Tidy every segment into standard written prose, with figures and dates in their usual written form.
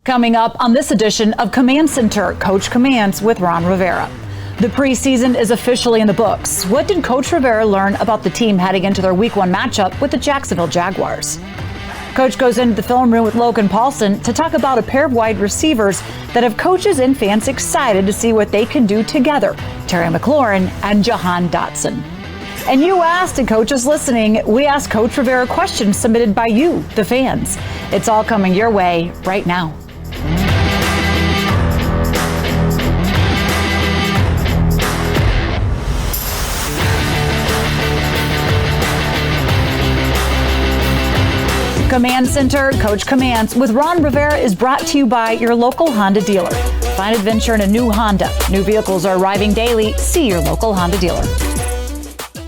Coming up on this edition of Command Center, Coach Commands with Ron Rivera. The preseason is officially in the books. What did Coach Rivera learn about the team heading into their Week 1 matchup with the Jacksonville Jaguars? Coach goes into the film room with Logan Paulsen to talk about a pair of wide receivers that have coaches and fans excited to see what they can do together, Terry McLaurin and Jahan Dotson. And you asked, and coaches listening, we asked Coach Rivera questions submitted by you, the fans. It's all coming your way right now. Command Center, Coach Commands with Ron Rivera is brought to you by your local Honda dealer. Find adventure in a new Honda. New vehicles are arriving daily. See your local Honda dealer.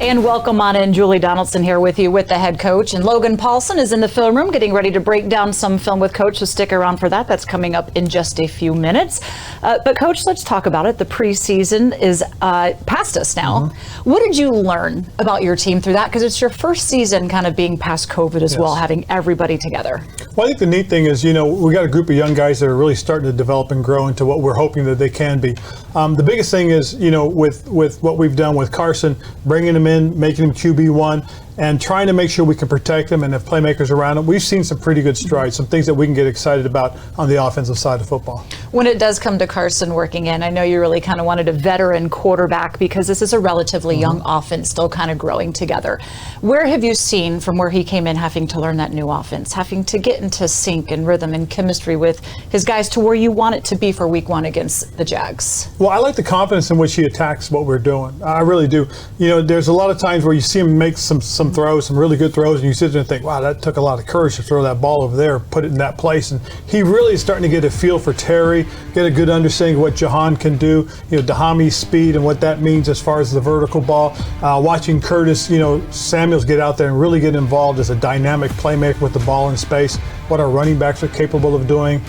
And welcome on in. Julie Donaldson here with you with the head coach. And Logan Paulsen is in the film room getting ready to break down some film with Coach, so stick around for that. That's coming up in just a few minutes. But Coach, let's talk about it. The preseason is past us now. What did you learn about your team through that? Because it's your first season kind of being past COVID as well, having everybody together. Well, I think the neat thing is, we got a group of young guys that are really starting to develop and grow into what we're hoping that they can be. The biggest thing is, with what we've done with Carson, bringing him in, making him QB1, and trying to make sure we can protect him and have playmakers around him. We've seen some pretty good strides, some things that we can get excited about on the offensive side of football. When it does come to Carson working in, I know you really kind of wanted a veteran quarterback because this is a relatively young offense still kind of growing together. Where have you seen from where he came in having to learn that new offense, having to get into sync and rhythm and chemistry with his guys to where you want it to be for Week 1 against the Jags? Well, I like the confidence in which he attacks what we're doing. I really do. There's a lot of times where you see him make some throws, some really good throws, and you sit there and think, wow, that took a lot of courage to throw that ball over there, put it in that place. And he really is starting to get a feel for Terry, get a good understanding of what Jahan can do, Dahami's speed and what that means as far as the vertical ball. Watching Curtis, Samuels get out there and really get involved as a dynamic playmaker with the ball in space, what our running backs are capable of doing,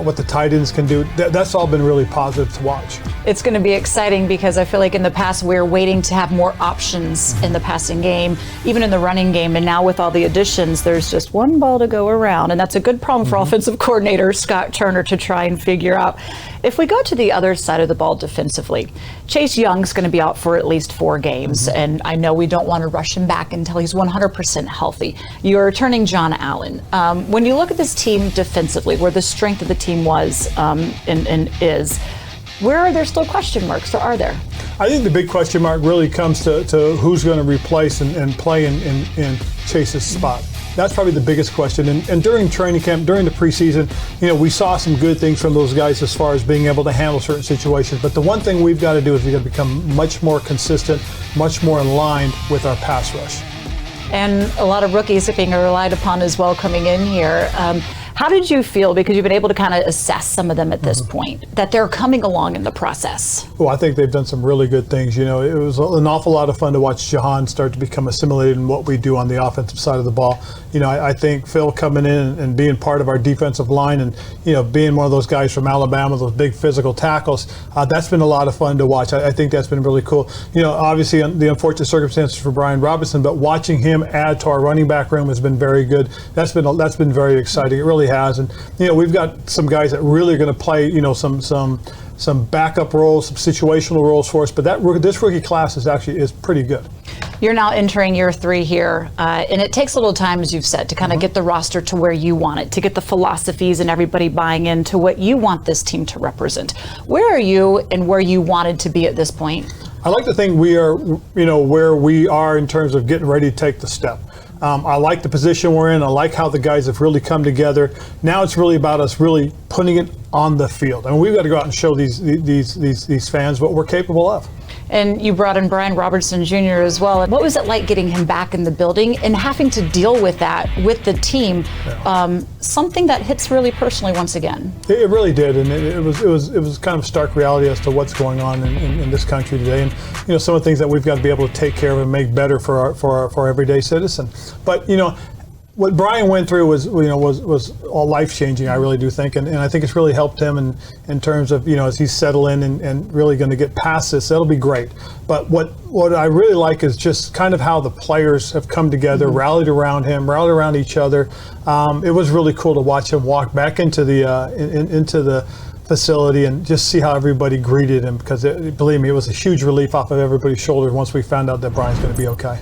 what the tight ends can do. That's all been really positive to watch. It's going to be exciting because I feel like in the past we're waiting to have more options in the passing game, even in the running game, and now with all the additions, there's just one ball to go around, and that's a good problem for offensive coordinator Scott Turner to try and figure out. If we go to the other side of the ball defensively, Chase Young's going to be out for at least 4 games, and I know we don't want to rush him back until he's 100% healthy. You're returning John Allen. When you look at this team defensively, where the strength of the team was and is, where are there still question marks, or are there? I think the big question mark really comes to who's going to replace and play in Chase's spot. That's probably the biggest question. And during training camp, during the preseason, we saw some good things from those guys as far as being able to handle certain situations. But the one thing we've got to do is we've got to become much more consistent, much more aligned with our pass rush. And a lot of rookies are being relied upon as well coming in here. How did you feel, because you've been able to kind of assess some of them at this point, that they're coming along in the process? Well, I think they've done some really good things. It was an awful lot of fun to watch Jahan start to become assimilated in what we do on the offensive side of the ball. I think Phil coming in and being part of our defensive line and, being one of those guys from Alabama, those big physical tackles, that's been a lot of fun to watch. I think that's been really cool. Obviously the unfortunate circumstances for Brian Robinson, but watching him add to our running back room has been very good. That's been very exciting. It really has. And, we've got some guys that really are going to play, some backup roles, some situational roles for us. But this rookie class is pretty good. You're now entering year 3 here, and it takes a little time, as you've said, to kind of get the roster to where you want it, to get the philosophies and everybody buying into what you want this team to represent. Where are you and where you wanted to be at this point? I like to think we are, where we are in terms of getting ready to take the step. I like the position we're in. I like how the guys have really come together. Now it's really about us really putting it on the field. I mean, we've got to go out and show these fans what we're capable of. And you brought in Brian Robertson Jr. as well. What was it like getting him back in the building and having to deal with that with the team? Something that hits really personally once again. It really did, and it was kind of stark reality as to what's going on in this country today, and some of the things that we've got to be able to take care of and make better for our everyday citizen. But what Brian went through was all life changing. I really do think, and I think it's really helped him in terms of as he's settled in and really going to get past this. That'll be great. But what I really like is just kind of how the players have come together, rallied around him, rallied around each other. It was really cool to watch him walk back into the facility and just see how everybody greeted him, because believe me, it was a huge relief off of everybody's shoulders once we found out that Brian's going to be okay.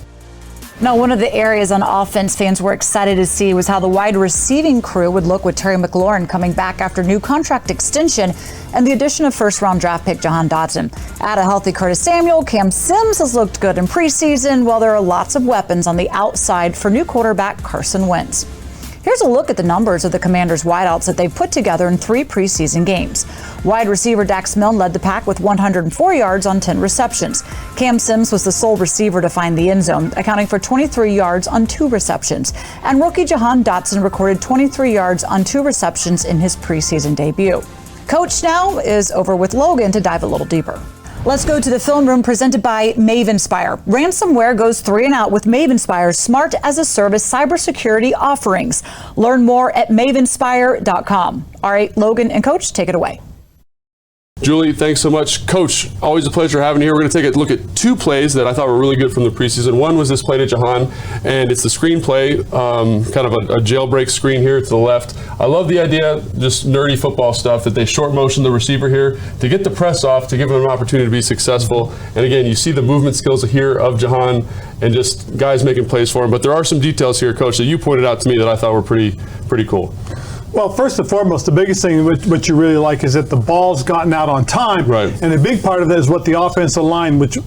Now, one of the areas on offense fans were excited to see was how the wide receiving crew would look with Terry McLaurin coming back after new contract extension and the addition of first-round draft pick Jahan Dotson. Add a healthy Curtis Samuel, Cam Sims has looked good in preseason, while there are lots of weapons on the outside for new quarterback Carson Wentz. Here's a look at the numbers of the Commanders' wideouts that they've put together in 3 preseason games. Wide receiver Dax Milne led the pack with 104 yards on 10 receptions. Cam Sims was the sole receiver to find the end zone, accounting for 23 yards on 2 receptions. And rookie Jahan Dotson recorded 23 yards on 2 receptions in his preseason debut. Coach now is over with Logan to dive a little deeper. Let's go to the film room presented by Mavenspire. Ransomware goes 3 and out with Mavenspire's Smart as a Service cybersecurity offerings. Learn more at mavenspire.com. All right, Logan and Coach, take it away. Julie, thanks so much. Coach, always a pleasure having you here. We're going to take a look at 2 plays that I thought were really good from the preseason. One was this play to Jahan, and it's the screen play, kind of a jailbreak screen here to the left. I love the idea, just nerdy football stuff, that they short motion the receiver here to get the press off, to give him an opportunity to be successful. And again, you see the movement skills here of Jahan and just guys making plays for him. But there are some details here, Coach, that you pointed out to me that I thought were pretty cool. Well, first and foremost, the biggest thing what you really like is that the ball's gotten out on time. Right. And a big part of that is what the offensive line which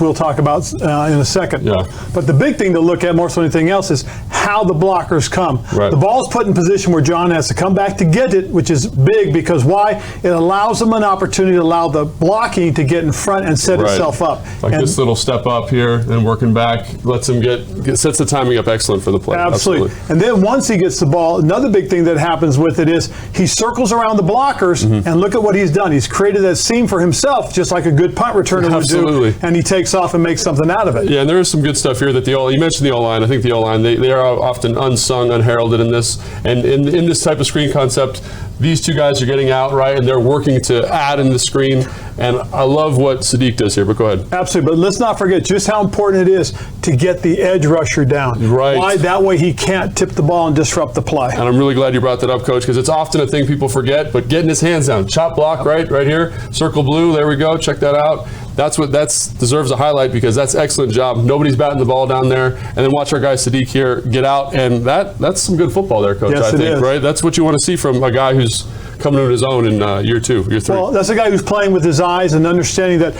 we'll talk about in a second. Yeah. But the big thing to look at more than anything else is how the blockers come. Right. The ball's put in position where John has to come back to get it, which is big because why? It allows them an opportunity to allow the blocking to get in front and set itself up. Like this little step up here and working back lets him sets the timing up excellent for the play. Absolutely. And then once he gets the ball, another big thing that happens with it is he circles around the blockers, and look at what he's done. He's created that seam for himself, just like a good punt returner would do, and he takes off and makes something out of it. Yeah, and there is some good stuff here that you mentioned the O-line. I think the O-line, they are often unsung, unheralded in this. And in this type of screen concept, these 2 guys are getting out, right, and they're working to add in the screen. And I love what Sadiq does here, but go ahead. Absolutely, but let's not forget just how important it is to get the edge rusher down. Right. Why? That way he can't tip the ball and disrupt the play. And I'm really glad you brought that up, Coach, because it's often a thing people forget, but getting his hands down. Chop block, right here, circle blue, there we go, check that out. That deserves a highlight because that's excellent job. Nobody's batting the ball down there. And then watch our guy Sadiq here get out, and that's some good football there, Coach, yes, I think, right? That's what you want to see from a guy who's coming into his own in year 2, year 3. Well, that's a guy who's playing with his eyes and understanding that,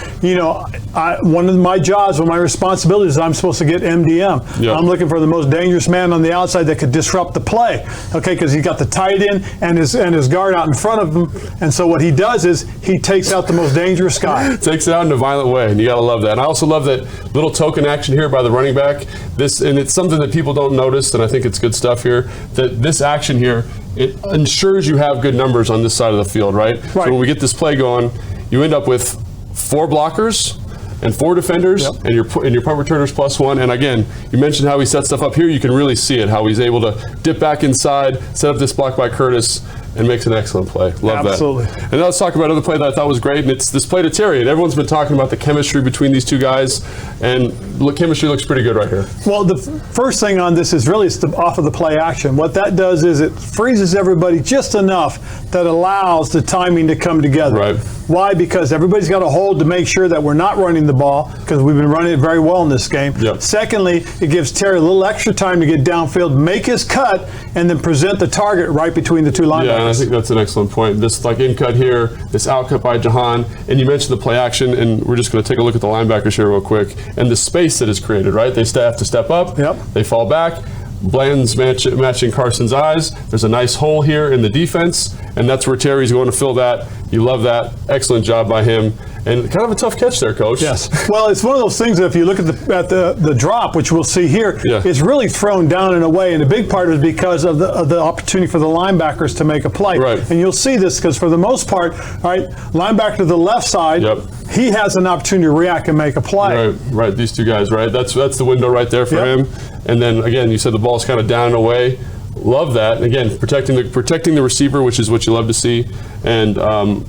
one of my jobs, one of my responsibilities is I'm supposed to get MDM. Yep. I'm looking for the most dangerous man on the outside that could disrupt the play, okay, because he's got the tight end and his guard out in front of him. And so what he does is he takes out the most dangerous guy. Takes it out in a violent way, and you got to love that. And I also love that little token action here by the running back. And it's something that people don't notice, and I think it's good stuff here, that this action here, it ensures you have good numbers on this side of the field, right? So when we get this play going, you end up with 4 blockers and 4 defenders, and your punt returners +1. And again, you mentioned how he sets stuff up here. You can really see it, how he's able to dip back inside, set up this block by Curtis, and makes an excellent play. Love Absolutely. that. And now let's talk about another play that I thought was great, and it's this play to Terry. And everyone's been talking about the chemistry between these 2 guys, and chemistry looks pretty good right here. Well, the first thing on this is really off of the play action. What that does is it freezes everybody just enough that allows the timing to come together. Right. Why? Because everybody's got to hold to make sure that we're not running the ball, because we've been running it very well in this game. Yep. Secondly, it gives Terry a little extra time to get downfield, make his cut, and then present the target right between the 2 linebackers. Yeah, and I think that's an excellent point. This in cut here, this out cut by Jahan, and you mentioned the play action, and we're just going to take a look at the linebackers here real quick, and the space that is created, right? They have to step up, they fall back, Bland's matching Carson's eyes. There's a nice hole here in the defense, and that's where Terry's going to fill that. You love that. Excellent job by him. And kind of a tough catch there, Coach. Yes. Well, it's one of those things that if you look at the drop, which we'll see here, Yeah. it's really thrown down and away, and a big part is because of the opportunity for the linebackers to make a play. Right. And you'll see this because for the most part, all right, linebacker to the left side, Yep. he has an opportunity to react and make a play. Right. These two guys, right? That's the window right there for Yep. him. And then again, you said the ball's kind of down and away. Love that. And again, protecting the receiver, which is what you love to see. And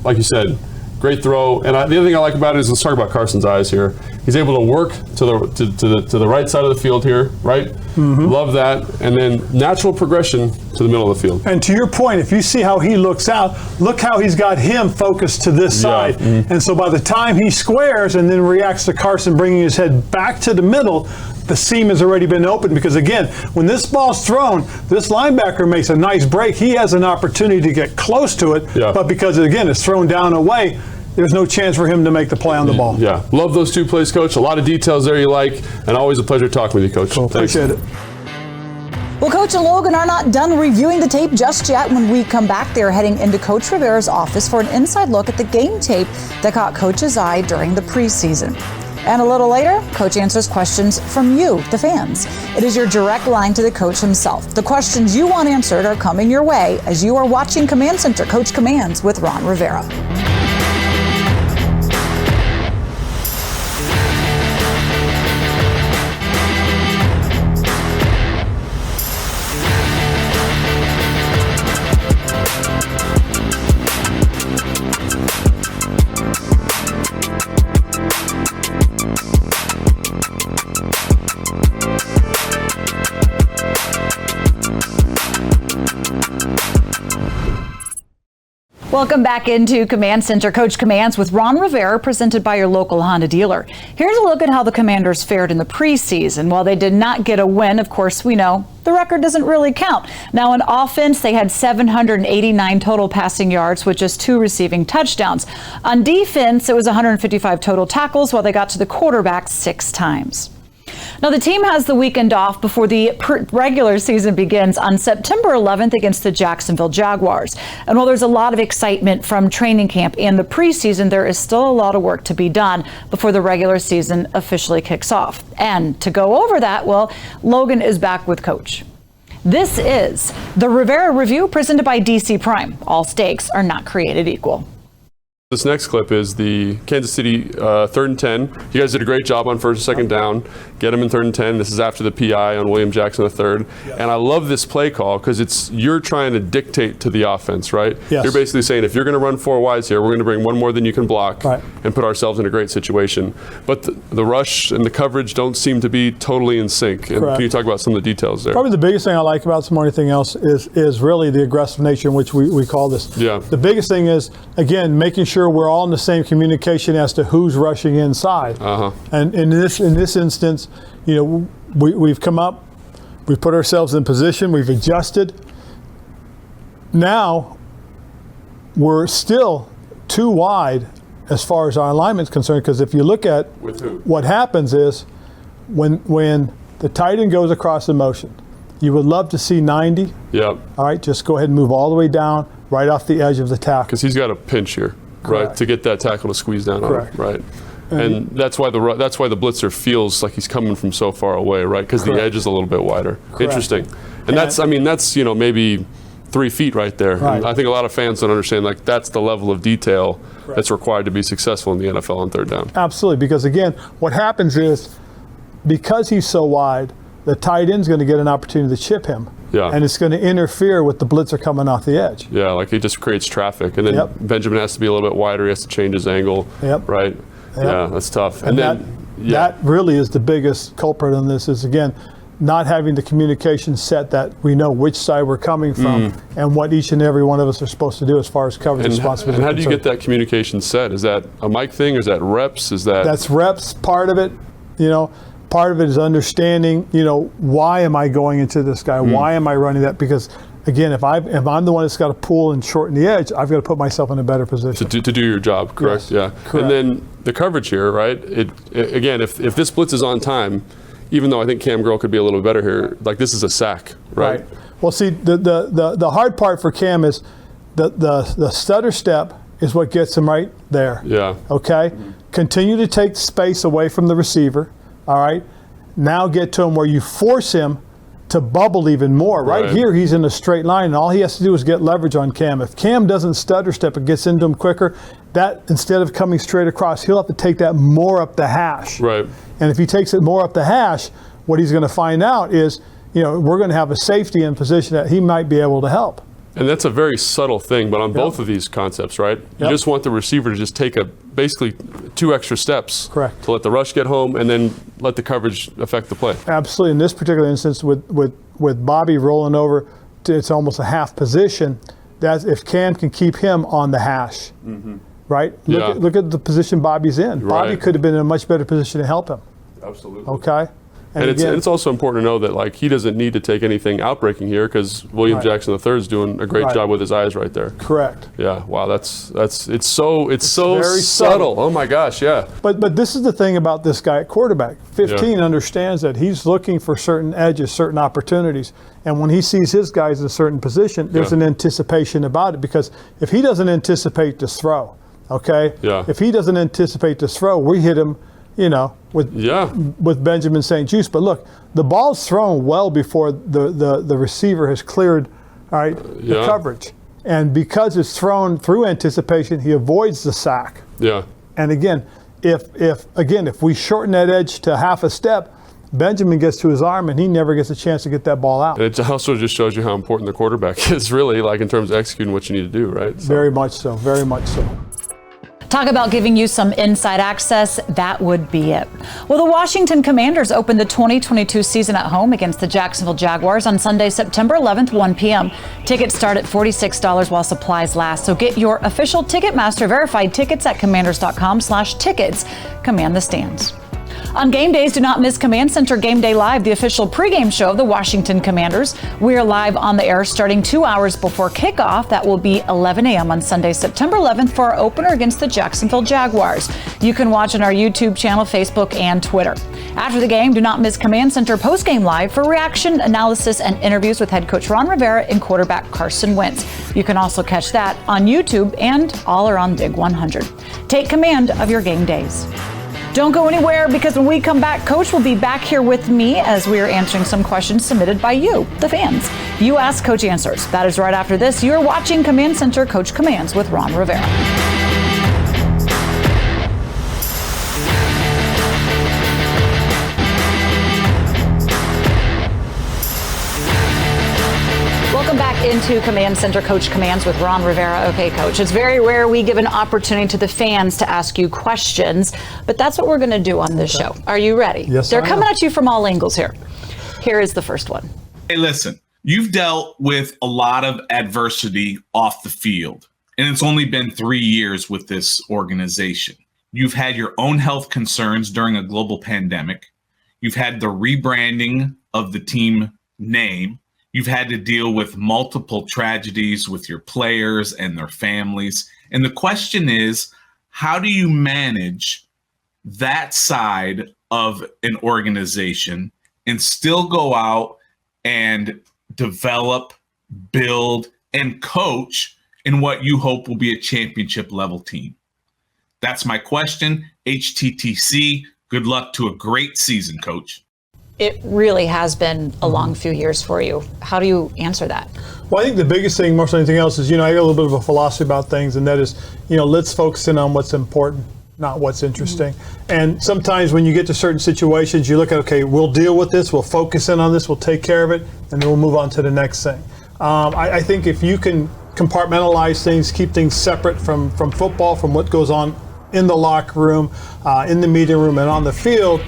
like you said, great throw. And the other thing I like about it is, let's talk about Carson's eyes here. He's able to work to the right side of the field here, right? Mm-hmm. Love that. And then natural progression to the middle of the field. And to your point, if you see how he looks out, look how he's got him focused to this side. Mm-hmm. And so by the time he squares and then reacts to Carson bringing his head back to the middle, the seam has already been opened, because again, when this ball's thrown, this linebacker makes a nice break. He has an opportunity to get close to it, but because again, it's thrown down away, there's no chance for him to make the play on the ball. Yeah, love those two plays, Coach. A lot of details there you like, and always a pleasure talking with you, Coach. Cool. Appreciate it. Well, Coach and Logan are not done reviewing the tape just yet. When we come back, they're heading into Coach Rivera's office for an inside look at the game tape that caught Coach's eye during the preseason. And a little later, Coach answers questions from you, the fans. It is your direct line to the coach himself. The questions you want answered are coming your way as you are watching Command Center Coach Commands with Ron Rivera. Welcome back into Command Center Coach Commands with Ron Rivera, presented by your local Honda dealer. Here's a look at how the Commanders fared in the preseason. While they did not get a win, of course, we know the record doesn't really count. Now, in offense, they had 789 total passing yards with just 2 receiving touchdowns. On defense, it was 155 total tackles, while they got to the quarterback 6 times. Now, the team has the weekend off before the regular season begins on September 11th against the Jacksonville Jaguars. And while there's a lot of excitement from training camp and the preseason, there is still a lot of work to be done before the regular season officially kicks off. And to go over that, well, Logan is back with Coach. This is the Rivera Review presented by DC Prime. All stakes are not created equal. This next clip is the Kansas City 3rd and 10. You guys did a great job on 1st and 2nd down. Get them in 3rd and 10. This is after the PI on William Jackson III. And I love this play call because you're trying to dictate to the offense, right? Yes. You're basically saying, if you're going to run 4 wides here, we're going to bring one more than you can block and put ourselves in a great situation. But the rush and the coverage don't seem to be totally in sync. And can you talk about some of the details there? Probably the biggest thing I like about this more than anything else is really the aggressive nature in which we call this. Yeah. The biggest thing is, again, making sure we're all in the same communication as to who's rushing inside. And in this instance, you know, we've come up, we've put ourselves in position, we've adjusted. Now we're still too wide as far as our alignment is concerned, because if you look at what happens is when the tight end goes across the motion, you would love to see 90. Yep. All right, just go ahead and move all the way down, right off the edge of the tackle. Because he's got a pinch here, right, to get that tackle to squeeze down on him, right? And that's why the blitzer feels like he's coming from so far away, right? Because the edge is a little bit wider. Interesting. And that's maybe 3 feet right there. And I think a lot of fans don't understand, like, that's the level of detail that's required to be successful in the NFL on 3rd down. Absolutely, because again, what happens is, because he's so wide, the tight end's going to get an opportunity to chip him. Yeah. And it's going to interfere with the blitzer coming off the edge. Yeah, like, it just creates traffic. And then Benjamin has to be a little bit wider. He has to change his angle, right? Yeah, that's tough. And then that really is the biggest culprit in this, is, again, not having the communication set that we know which side we're coming from and what each and every one of us are supposed to do as far as coverage responsibility. And how do you get that communication set? Is that a mic thing, or is that reps? That's reps, part of it. You know, part of it is understanding, you know, why am I going into this guy? Why am I running that? Because, again, if I'm the one that's got to pull and shorten the edge, I've got to put myself in a better position. To do your job, correct? Yes, yeah. correct. And then the coverage here, right? Again, if this blitz is on time, even though I think Cam Girl could be a little better here, like, this is a sack, right? Well, see, the hard part for Cam is the stutter step is what gets him right there. Yeah. Okay? Continue to take space away from the receiver, all right? Now get to him where you force him to bubble even more. Right here, he's in a straight line, and all he has to do is get leverage on Cam. If Cam doesn't stutter step and gets into him quicker, that instead of coming straight across, he'll have to take that more up the hash. Right. And if he takes it more up the hash, what he's going to find out is, we're going to have a safety in position that he might be able to help. And that's a very subtle thing, but on both of these concepts, right? You just want the receiver to just take basically 2 extra steps. Correct. To let the rush get home and then let the coverage affect the play. Absolutely. In this particular instance, with Bobby rolling over to it's almost a half position, that's if Cam can keep him on the hash, right? Look at the position Bobby's in. Bobby could have been in a much better position to help him. Absolutely. Okay. And it's also important to know that he doesn't need to take anything outbreaking here because William Jackson III is doing a great job with his eyes right there. Correct. Yeah. Wow. It's so very subtle. Oh my gosh. Yeah. But this is the thing about this guy at quarterback. 15 understands that he's looking for certain edges, certain opportunities, and when he sees his guys in a certain position, there's an anticipation about it because if he doesn't anticipate this throw, okay. Yeah. If he doesn't anticipate this throw, we hit him. With Benjamin St. Juste. But look, the ball's thrown well before the receiver has cleared, the coverage. And because it's thrown through anticipation, he avoids the sack. Yeah. And again, if we shorten that edge to half a step, Benjamin gets to his arm and he never gets a chance to get that ball out. And it also just shows you how important the quarterback is really, in terms of executing what you need to do, right? So. Very much so. Very much so. Talk about giving you some inside access, that would be it. Well, the Washington Commanders open the 2022 season at home against the Jacksonville Jaguars on Sunday, September 11th, 1 p.m. Tickets start at $46 while supplies last. So get your official Ticketmaster verified tickets at commanders.com/tickets. Command the stands. On game days, do not miss Command Center Game Day Live, the official pregame show of the Washington Commanders. We are live on the air starting 2 hours before kickoff. That will be 11 a.m. on Sunday, September 11th for our opener against the Jacksonville Jaguars. You can watch on our YouTube channel, Facebook, and Twitter. After the game, do not miss Command Center Postgame Live for reaction, analysis, and interviews with head coach Ron Rivera and quarterback Carson Wentz. You can also catch that on YouTube and all are on Dig 100. Take command of your game days. Don't go anywhere because when we come back, Coach will be back here with me as we are answering some questions submitted by you, the fans. You ask, Coach answers. That is right after this. You're watching Command Center Coach Commands with Ron Rivera. Welcome back into Command Center Coach Commands with Ron Rivera. Okay, Coach, it's very rare we give an opportunity to the fans to ask you questions, but that's what we're going to do on this show. Are you ready? Yes, They're coming at you from all angles here. Here is the first one. Hey, listen, you've dealt with a lot of adversity off the field, and it's only been 3 years with this organization. You've had your own health concerns during a global pandemic. You've had the rebranding of the team name. You've had to deal with multiple tragedies with your players and their families. And the question is, how do you manage that side of an organization and still go out and develop, build, and coach in what you hope will be a championship level team? That's my question. HTTC, good luck to a great season, Coach. It really has been a long few years for you. How do you answer that? Well, I think the biggest thing, more than anything else, is, I got a little bit of a philosophy about things, and that is, let's focus in on what's important, not what's interesting. And sometimes when you get to certain situations, you look at, okay, we'll deal with this, we'll focus in on this, we'll take care of it, and then we'll move on to the next thing. I think if you can compartmentalize things, keep things separate from football, from what goes on in the locker room, in the meeting room, and on the field,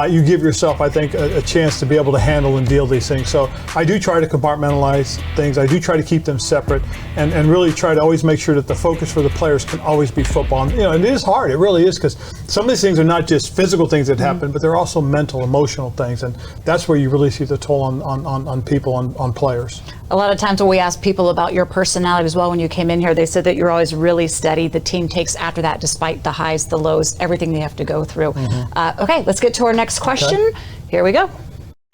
you give yourself, I think, a chance to be able to handle and deal with these things. So I do try to compartmentalize things. I do try to keep them separate and really try to always make sure that the focus for the players can always be football. And, and it is hard. It really is, because some of these things are not just physical things that happen, but they're also mental, emotional things. And that's where you really see the toll on people, on players. A lot of times when we ask people about your personality as well, when you came in here, they said that you're always really steady. The team takes after that, despite the highs, the lows, everything they have to go through. Okay, let's get to our next question. Here we go.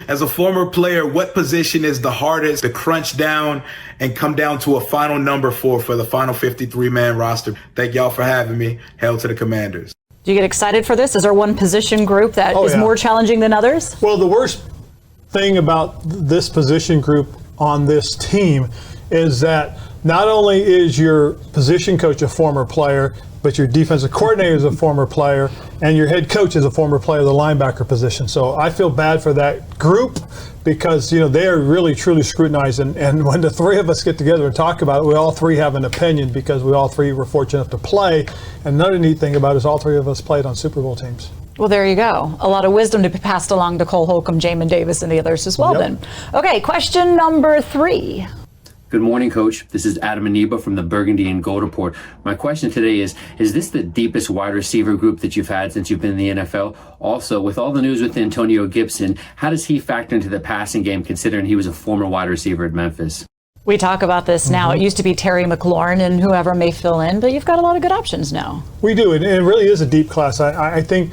As a former player, what position is the hardest to crunch down and come down to a final number for the final 53-man roster? Thank y'all for having me. Hail to the Commanders. Do you get excited for this? Is there one position group that is more challenging than others? Well, the worst thing about this position group on this team is that not only is your position coach a former player, but your defensive coordinator is a former player, and your head coach is a former player of the linebacker position. So I feel bad for that group because, they are really, truly scrutinized. And when the three of us get together and talk about it, we all three have an opinion because we all three were fortunate enough to play. And another neat thing about it is all three of us played on Super Bowl teams. Well, there you go. A lot of wisdom to be passed along to Cole Holcomb, Jamin Davis, and the others as well then. Okay, question number 3. Good morning, Coach. This is Adam Aniba from the Burgundy and Gold Report. My question today is this the deepest wide receiver group that you've had since you've been in the NFL? Also, with all the news with Antonio Gibson, how does he factor into the passing game considering he was a former wide receiver at Memphis? We talk about this now. It used to be Terry McLaurin and whoever may fill in, but you've got a lot of good options now. We do, and it really is a deep class. I think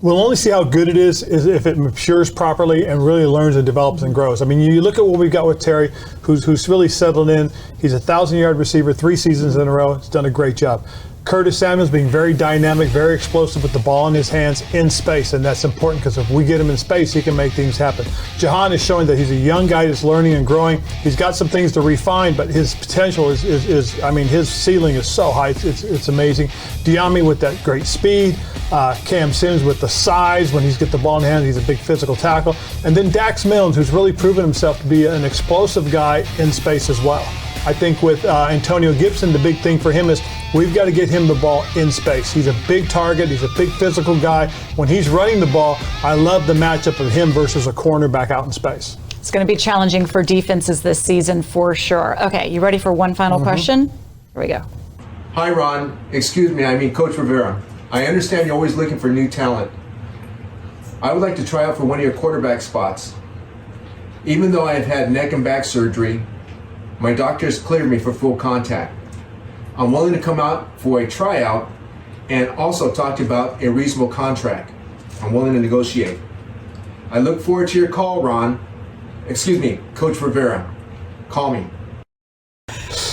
we'll only see how good it is if it matures properly and really learns and develops and grows. I mean, you look at what we've got with Terry, who's really settled in. He's a 1,000-yard receiver, 3 seasons in a row. He's done a great job. Curtis Samuel's being very dynamic, very explosive with the ball in his hands in space, and that's important because if we get him in space, he can make things happen. Jahan is showing that he's a young guy that's learning and growing. He's got some things to refine, but his potential is I mean, his ceiling is so high, it's amazing. Diami with that great speed. Cam Sims with the size. When he's got the ball in hand, he's a big physical tackle. And then Dax Milnes, who's really proven himself to be an explosive guy in space as well. I think with Antonio Gibson, the big thing for him is we've got to get him the ball in space. He's a big target. He's a big physical guy. When he's running the ball, I love the matchup of him versus a cornerback out in space. It's going to be challenging for defenses this season for sure. Okay, you ready for one final question? Here we go. Hi, Ron. Excuse me, I mean Coach Rivera. I understand you're always looking for new talent. I would like to try out for one of your quarterback spots. Even though I have had neck and back surgery, my doctor has cleared me for full contact. I'm willing to come out for a tryout and also talk to you about a reasonable contract. I'm willing to negotiate. I look forward to your call, Ron. Excuse me, Coach Rivera. Call me.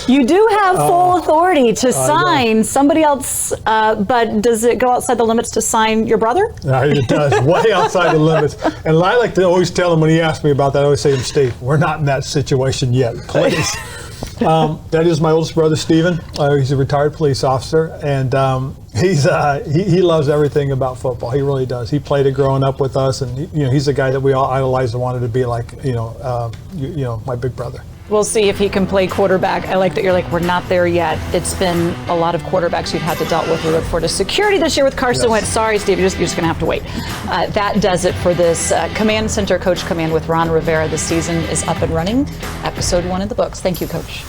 You do have full authority to sign somebody else, but does it go outside the limits to sign your brother? It does, way outside the limits. And I like to always tell him when he asks me about that, I always say to him, Steve, we're not in that situation yet, please. That is my oldest brother, Steven. He's a retired police officer, and he loves everything about football. He really does. He played it growing up with us, and he's the guy that we all idolized and wanted to be like, my big brother. We'll see if he can play quarterback. I like that you're like, we're not there yet. It's been a lot of quarterbacks you've had to deal with. We look forward to security this year with Carson Wentz. Sorry, Steve, you're just going to have to wait. That does it for this Command Center Coach Command with Ron Rivera. The season is up and running. Episode 1 in the books. Thank you, Coach.